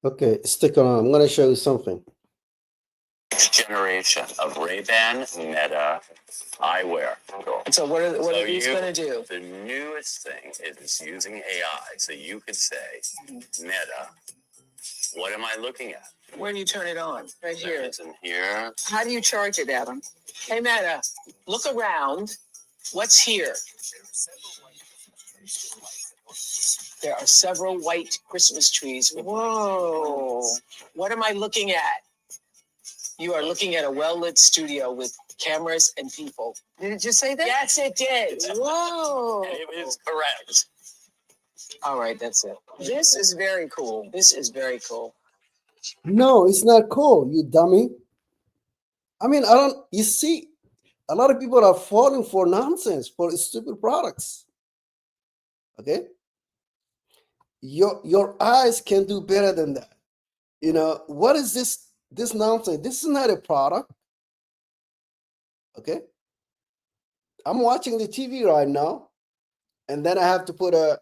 Okay, stick around. I'm gonna show you something. Next generation of Ray-Ban Meta eyewear. And so what are these going to do? The newest thing is using AI, so you could say, Meta, what am I looking at? Where do you turn it on? Right here. It's in here. How do you charge it, Adam? Hey, Meta, look around. What's here? There are several white Christmas trees. Whoa. What am I looking at? You are looking at a well-lit studio with cameras and people. Did it just say that? Yes, it did. Whoa. It is correct. All right, that's it. This is very cool. This is very cool. No, it's not cool, you dummy. I mean, I don't. You see, a lot of people are falling for nonsense for stupid products. Okay, your eyes can do better than that. What is this nonsense? This is not a product. Okay, I'm watching the TV right now, and then I have to put a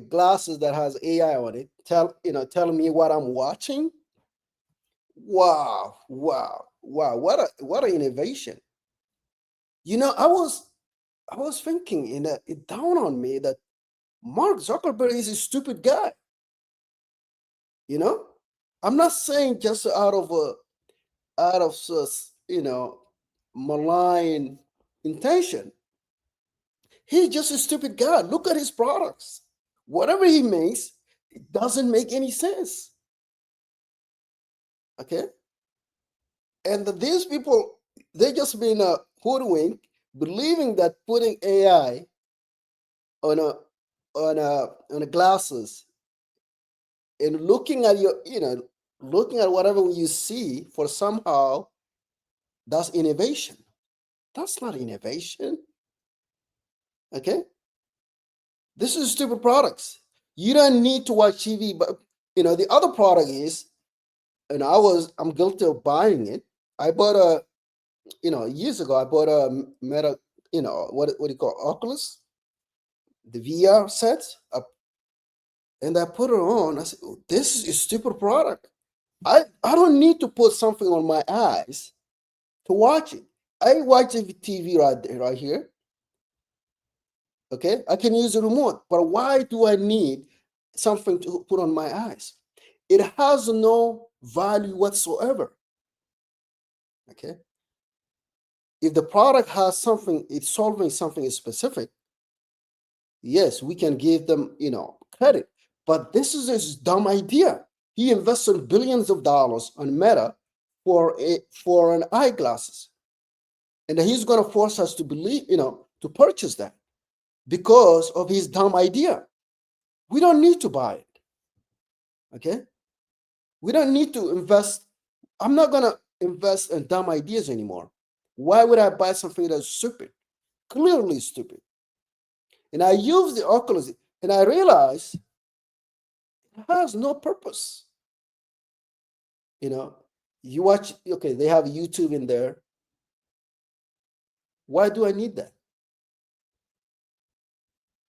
glasses that has AI on it. Telling me what I'm watching. Wow, wow, wow! What an innovation! I was thinking, it dawned on me that Mark Zuckerberg is a stupid guy. You know, I'm not saying just out of malign intention. He's just a stupid guy. Look at his products. Whatever he makes, it doesn't make any sense. Okay, and these people, they just been hoodwinked, believing that putting AI on a glasses and looking at whatever you see for somehow that's innovation. That's not innovation. Okay, this is stupid products. You don't need to watch TV. But the other product is, and I'm guilty of buying it. I bought years ago I bought a meta, what do you call Oculus, the VR set, and I put it on. I said, "Oh, this is a stupid product. I don't need to put something on my eyes to watch it. I watch the TV right here. Okay, I can use the remote, but why do I need something to put on my eyes? It has no value whatsoever. Okay, if the product has something, it's solving something specific. Yes, we can give them, credit. But this is his dumb idea. He invested billions of dollars on Meta for an eyeglasses, and he's going to force us to believe, to purchase that because of his dumb idea. We don't need to buy it. Okay, we don't need to invest. I'm not going to invest in dumb ideas anymore. Why would I buy something that's stupid? Clearly stupid. And I use the Oculus, and I realize it has no purpose. You watch, okay, they have YouTube in there. Why do I need that?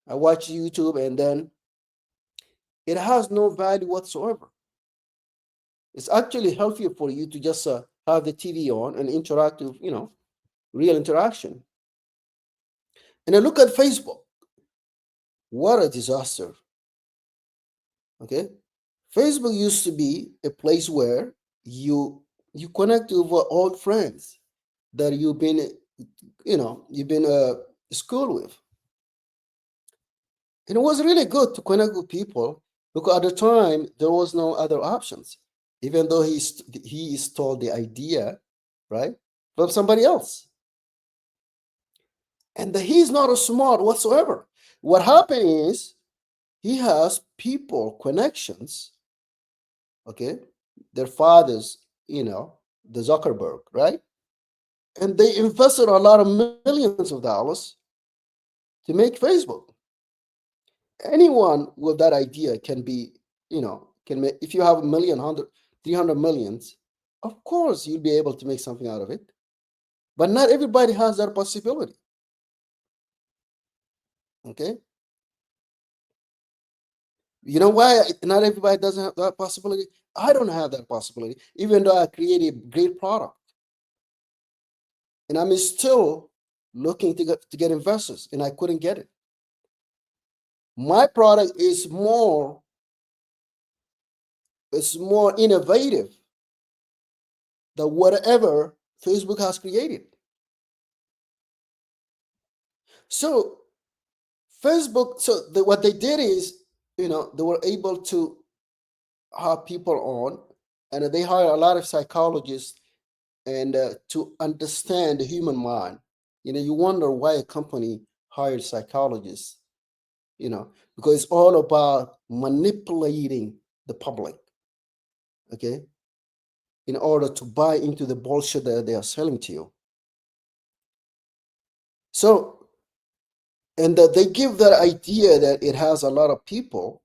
I watch YouTube, and then it has no value whatsoever. It's actually healthier for you to just have the TV on and interactive, real interaction. And then look at Facebook. What a disaster. Okay, Facebook used to be a place where you connect with old friends that you've been school with. And it was really good to connect with people because at the time there was no other options, even though he stole the idea, right, from somebody else. And he's not a smart whatsoever. What happened is he has people connections, okay, their fathers, the Zuckerberg, right? And they invested a lot of millions of dollars to make Facebook. Anyone with that idea can be, can make, if you have a million, 300 millions, of course you'll be able to make something out of it. But not everybody has that possibility. Okay. You know why not everybody doesn't have that possibility? I don't have that possibility, even though I created a great product. And I'm still looking to get investors, and I couldn't get it. My product is more innovative than whatever Facebook has created. So what they did is, they were able to have people on, and they hired a lot of psychologists and to understand the human mind. You wonder why a company hired psychologists, because it's all about manipulating the public, okay, in order to buy into the bullshit that they are selling to you. So, and that they give that idea that it has a lot of people,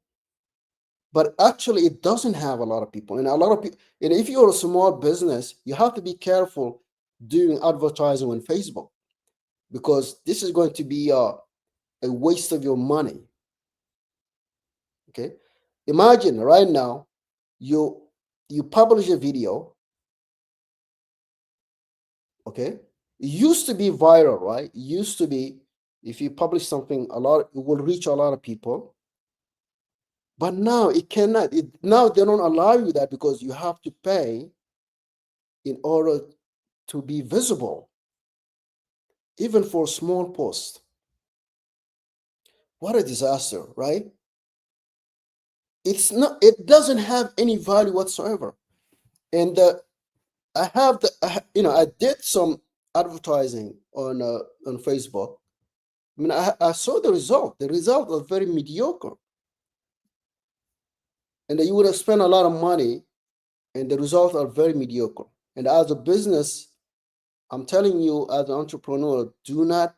but actually it doesn't have a lot of people. And a lot of people, and if you're a small business, you have to be careful doing advertising on Facebook, because this is going to be a waste of your money. Okay, imagine right now you you publish a video. Okay, it used to be viral, right? It used to be, if you publish something, it will reach a lot of people. But now it cannot. Now they don't allow you that, because you have to pay in order to be visible, even for a small post. What a disaster, right? It's not. It doesn't have any value whatsoever. And I did some advertising on Facebook. I mean, I saw the result. The result was very mediocre, and you would have spent a lot of money, and the results are very mediocre. And as a business, I'm telling you, as an entrepreneur, do not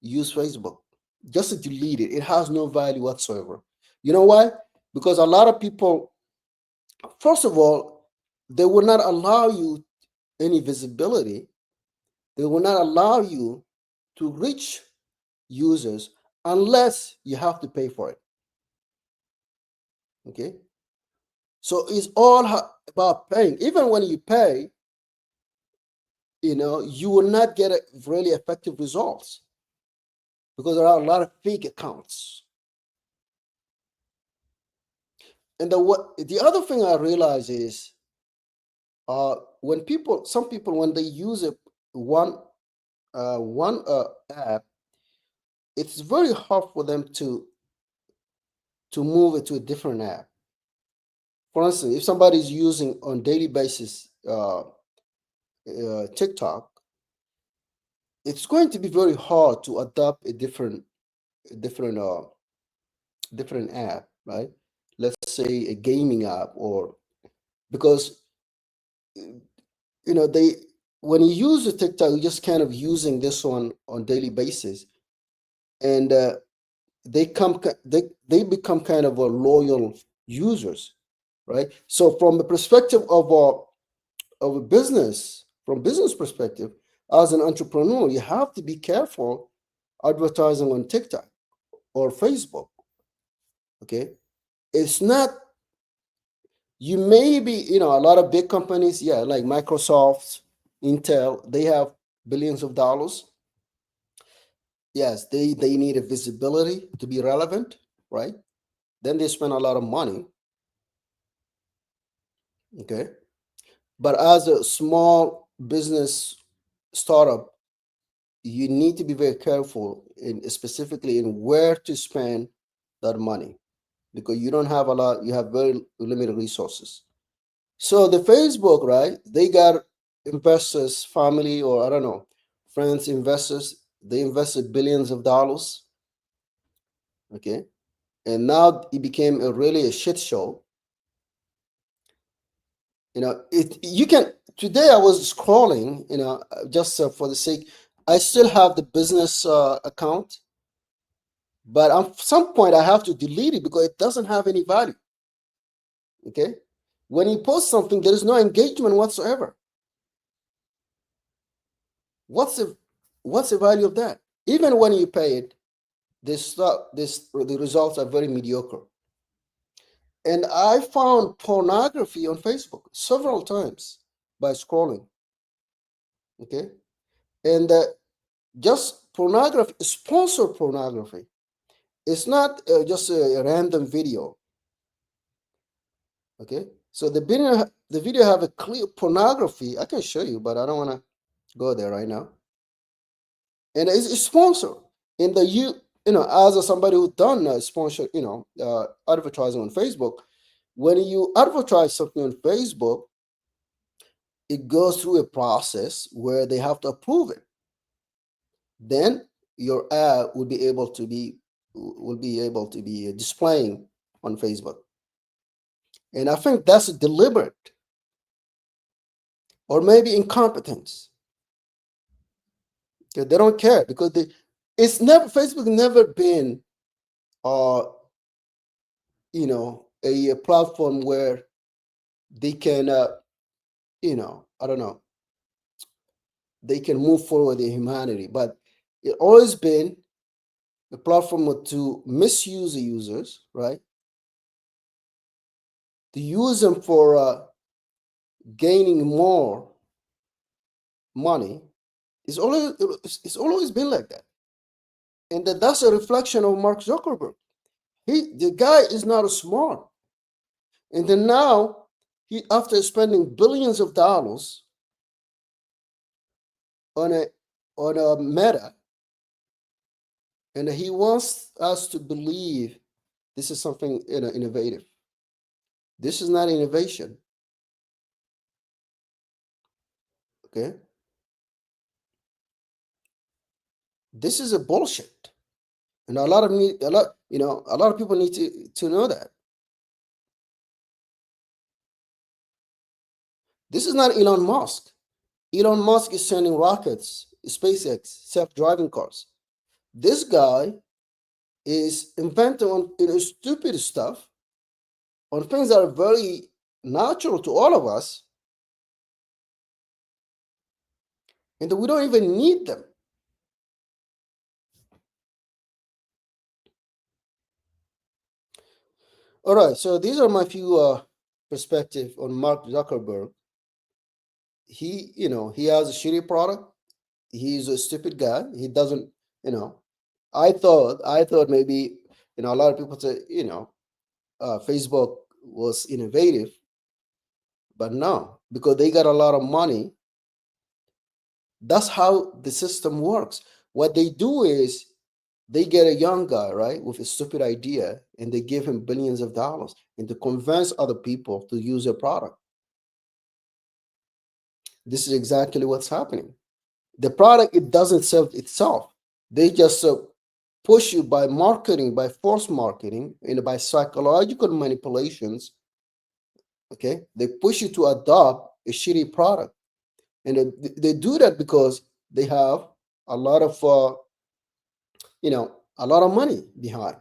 use Facebook. Just delete it. It has no value whatsoever. You know why? Because a lot of people, first of all, they will not allow you any visibility. They will not allow you to reach users unless you have to pay for it. Okay. So it's all about paying. Even when you pay, you will not get really effective results, because there are a lot of fake accounts. And the other thing I realize is, some people, when they use one app, it's very hard for them to move it to a different app. For instance, if somebody is using on daily basis TikTok, it's going to be very hard to adopt different uh, different app, right? Let's say a gaming app, or because they when you use the TikTok, you're just kind of using this one on daily basis, and they become kind of a loyal users, right? So from the perspective of a business, from business perspective, as an entrepreneur, you have to be careful advertising on TikTok or Facebook. Okay, it's not. You may be, a lot of big companies, yeah, like Microsoft, Intel, they have billions of dollars. Yes, they need a visibility to be relevant, right? Then they spend a lot of money. Okay, but as a small business startup, you need to be very careful specifically in where to spend that money, because you don't have a lot, you have very limited resources. So the Facebook, right? They got investors, family, or I don't know, friends, investors. They invested billions of dollars. Okay, and now it became really a shit show. It you can today. I was scrolling. Just for the sake, I still have the business account, but at some point I have to delete it because it doesn't have any value. Okay, when you post something, there is no engagement whatsoever. What's the what's the value of that? Even when you pay it, the results are very mediocre. And I found pornography on Facebook several times by scrolling. Okay. And just pornography, sponsored pornography. It's not just a random video. Okay. So the video have a clear pornography. I can show you, but I don't want to go there right now. And it's sponsored. In the as somebody who done sponsor, advertising on Facebook, when you advertise something on Facebook, it goes through a process where they have to approve it. Then your ad will be able to be displaying on Facebook. And I think that's deliberate or maybe incompetence. Okay, they don't care because it's never Facebook never been uh a platform where they can I don't know, they can move forward in humanity, but it always been a platform to misuse the users, right? To use them for gaining more money. It's always been like that, and that's a reflection of Mark Zuckerberg. The guy is not smart, and then now after spending billions of dollars on a Meta, and he wants us to believe this is something innovative. This is not innovation. Okay, this is a bullshit, and a lot of people need to know that this is not Elon Musk. Elon Musk is sending rockets, SpaceX, self-driving cars. This guy is inventing on stupid stuff on things that are very natural to all of us, and we don't even need them. All right, so these are my few perspective on Mark Zuckerberg. He has a shitty product. He's a stupid guy. He doesn't, you know. I thought maybe a lot of people say Facebook was innovative, but no, because they got a lot of money. That's how the system works. What they do is they get a young guy, right, with a stupid idea, and they give him billions of dollars and to convince other people to use their product. This is exactly what's happening. The product, it doesn't sell itself. They just push you by marketing, by force marketing, and by psychological manipulations. Okay, they push you to adopt a shitty product, and they do that because they have a lot of a lot of money behind.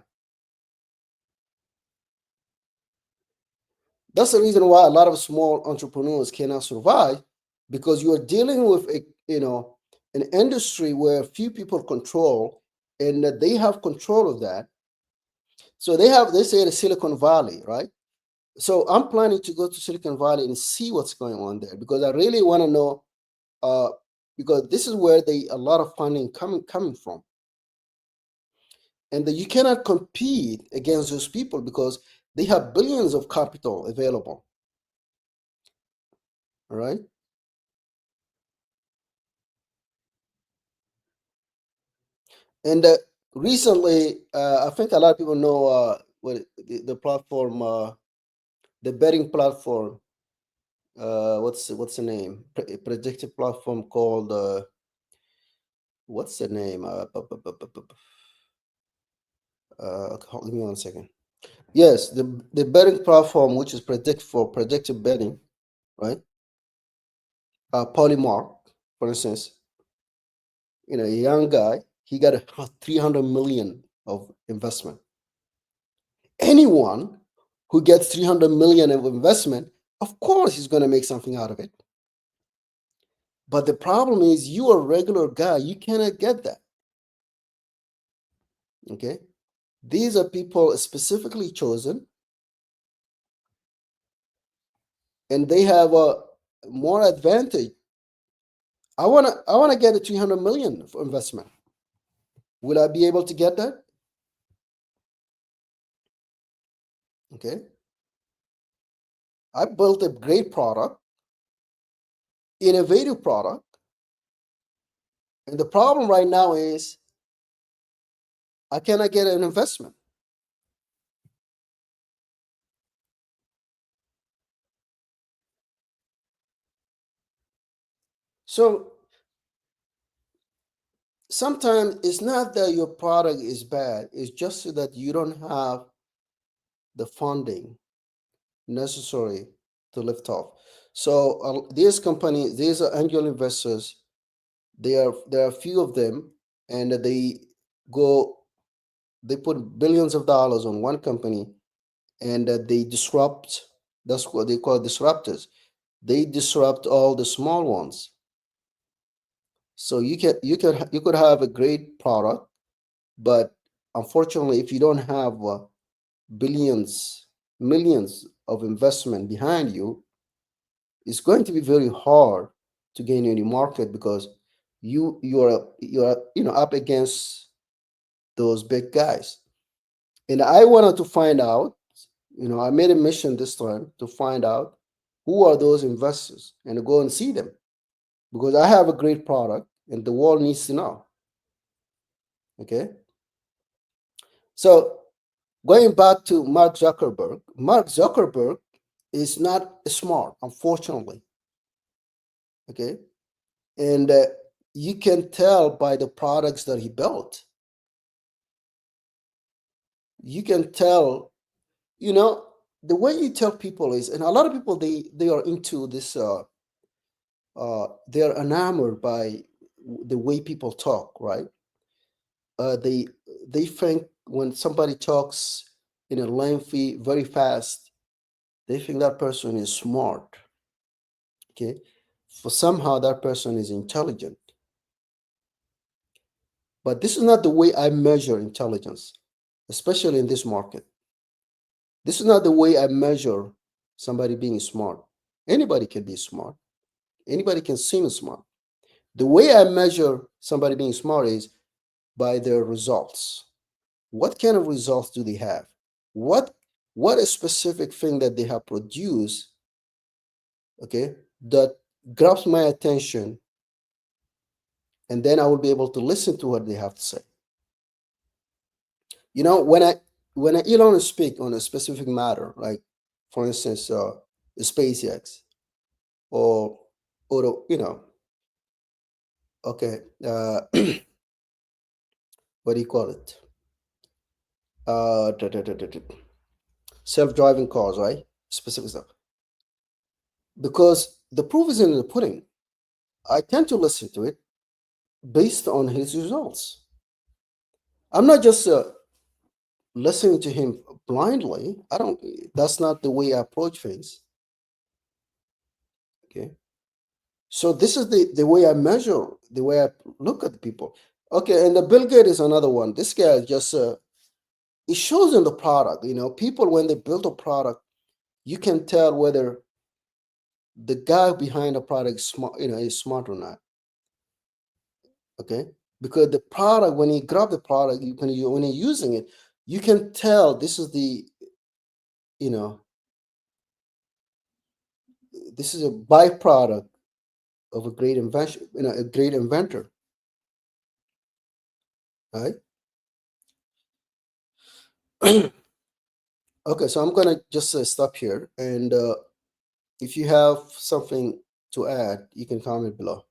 That's the reason why a lot of small entrepreneurs cannot survive, because you are dealing with an industry where few people control, and that they have control of that. So they say the Silicon Valley, right? So I'm planning to go to Silicon Valley and see what's going on there, because I really want to know, uh, because this is where a lot of funding coming from, and that you cannot compete against those people because they have billions of capital available. All right. And recently, I think a lot of people know what the platform, the betting platform. What's the name? Predictive platform called what's the name? Give me 1 second. Yes, the betting platform, which is predictive betting, right? Polymark, for instance, a young guy, he got a 300 million of investment. Anyone who gets 300 million of investment, of course he's going to make something out of it. But the problem is, you are a regular guy, you cannot get that. Okay, these are people specifically chosen and they have a more advantage. I wanna get a 300 million for investment. Will I be able to get that? Okay. I built a great product, innovative product, and the problem right now is I cannot get an investment. So sometimes it's not that your product is bad, it's just so that you don't have the funding necessary to lift off. So these companies, these are angel investors. There are a few of them, and go they put billions of dollars on one company, and they disrupt. That's what they call disruptors. They disrupt all the small ones. So you could have a great product, but unfortunately, if you don't have billions, millions of investment behind you, it's going to be very hard to gain any market because you're up against those big guys. And I wanted to find out, I made a mission this time to find out who are those investors and to go and see them because I have a great product and the world needs to know. Okay. So going back to Mark Zuckerberg is not smart, unfortunately. Okay. And you can tell by the products that he built. You can tell, you know, the way you tell people is, and a lot of people they are into this. They're enamored by the way people talk, right? They think when somebody talks in a lengthy, very fast, they think that person is smart. Okay, for somehow that person is intelligent, but this is not the way I measure intelligence, especially in this market. This is not the way I measure somebody being smart. Anybody can be smart. Anybody can seem smart. The way I measure somebody being smart is by their results. What kind of results do they have? What what a specific thing that they have produced, okay, that grabs my attention, and then I will be able to listen to what they have to say. When I Elon speak on a specific matter, like for instance, SpaceX or okay, what do you call it? Da- da- da- da- da- Self-driving cars, right? Specific stuff. Because the proof is in the pudding. I tend to listen to it based on his results. I'm not just listening to him blindly. I don't. That's not the way I approach things. Okay. So this is the way I measure, the way I look at the people. Okay, and the Bill Gates is another one. This guy just it shows in the product. People when they build a product, you can tell whether the guy behind the product is smart, is smart or not. Okay, because the product, when you grab the product, when you're using it, you can tell this is you know this is a byproduct of a great invention, a great inventor, right? Okay, so I'm gonna just stop here, and if you have something to add, you can comment below.